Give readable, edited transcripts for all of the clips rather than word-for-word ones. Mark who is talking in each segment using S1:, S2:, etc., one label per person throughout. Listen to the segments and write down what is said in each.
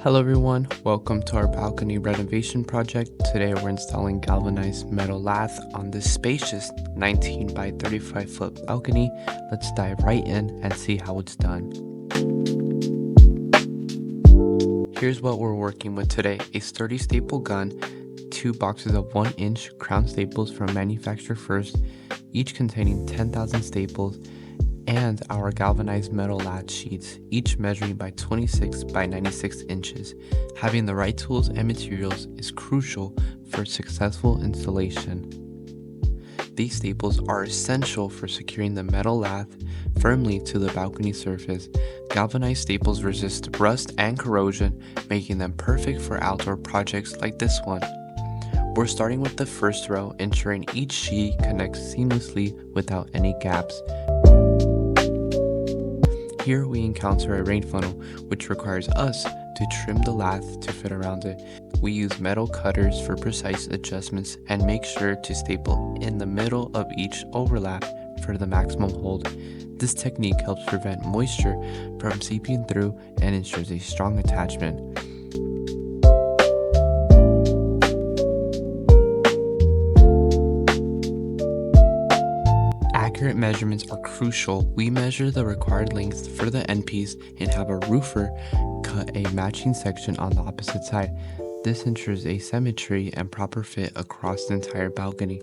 S1: Hello everyone, welcome to our balcony renovation project. Today we're installing galvanized metal lath on this spacious 19 by 35 foot balcony. Let's dive right in and see how it's done. Here's what we're working with today: a sturdy staple gun, 2 boxes of 1-inch crown staples from Manufacture First, each containing 10,000 staples, and our galvanized metal lath sheets, each measuring by 26 by 96 inches. Having the right tools and materials is crucial for successful installation. These staples are essential for securing the metal lath firmly to the balcony surface. Galvanized staples resist rust and corrosion, making them perfect for outdoor projects like this one. We're starting with the first row, ensuring each sheet connects seamlessly without any gaps. Here we encounter a rain funnel, which requires us to trim the lath to fit around it. We use metal cutters for precise adjustments and make sure to staple in the middle of each overlap for the maximum hold. This technique helps prevent moisture from seeping through and ensures a strong attachment. Accurate measurements are crucial. We measure the required length for the end piece and have a roofer cut a matching section on the opposite side. This ensures a symmetry and proper fit across the entire balcony.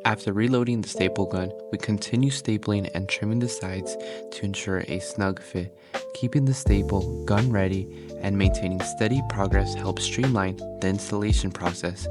S1: After reloading the staple gun, we continue stapling and trimming the sides to ensure a snug fit. Keeping the staple gun ready and maintaining steady progress helps streamline the installation process.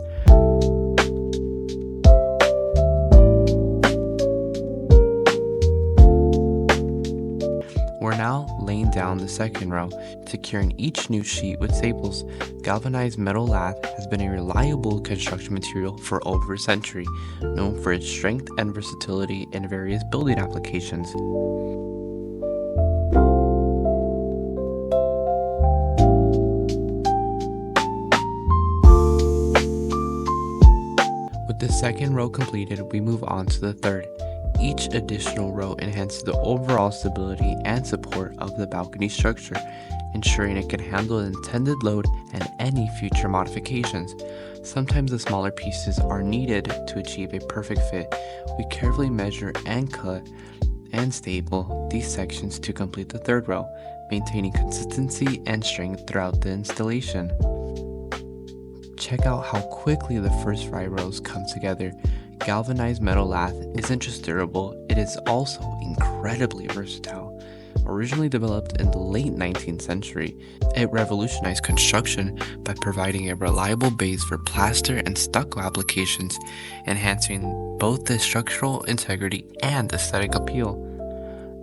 S1: We're now laying down the second row, securing each new sheet with staples. Galvanized metal lath has been a reliable construction material for over a century, known for its strength and versatility in various building applications. With the second row completed, we move on to the third. Each additional row enhances the overall stability and support of the balcony structure, ensuring it can handle the intended load and any future modifications. Sometimes the smaller pieces are needed to achieve a perfect fit. We carefully measure and cut and staple these sections to complete the third row, maintaining consistency and strength throughout the installation. Check out how quickly the first 5 rows come together. Galvanized metal lath isn't just durable, it is also incredibly versatile. Originally developed in the late 19th century, it revolutionized construction by providing a reliable base for plaster and stucco applications, enhancing both the structural integrity and aesthetic appeal.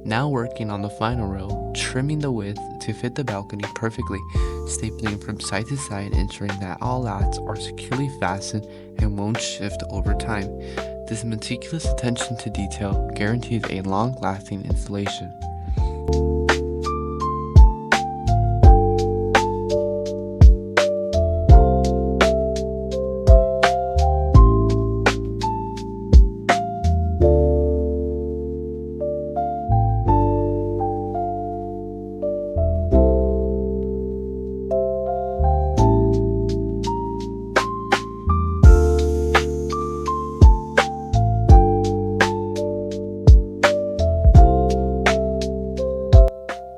S1: Now working on the final row, trimming the width to fit the balcony perfectly, stapling from side to side, ensuring that all laths are securely fastened and won't shift over time. This meticulous attention to detail guarantees a long-lasting installation.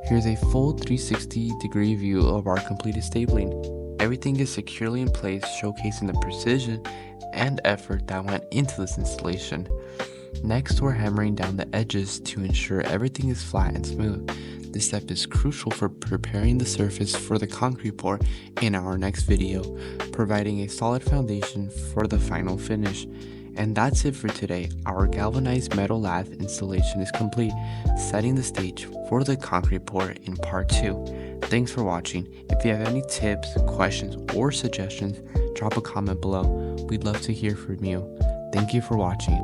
S1: Here's a full 360-degree view of our completed stapling. Everything is securely in place, showcasing the precision and effort that went into this installation. Next, we're hammering down the edges to ensure everything is flat and smooth. This step is crucial for preparing the surface for the concrete pour in our next video, providing a solid foundation for the final finish. And that's it for today. Our galvanized metal lath installation is complete, setting the stage for the concrete pour in part 2. Thanks for watching. If you have any tips, questions, or suggestions, drop a comment below. We'd love to hear from you. Thank you for watching.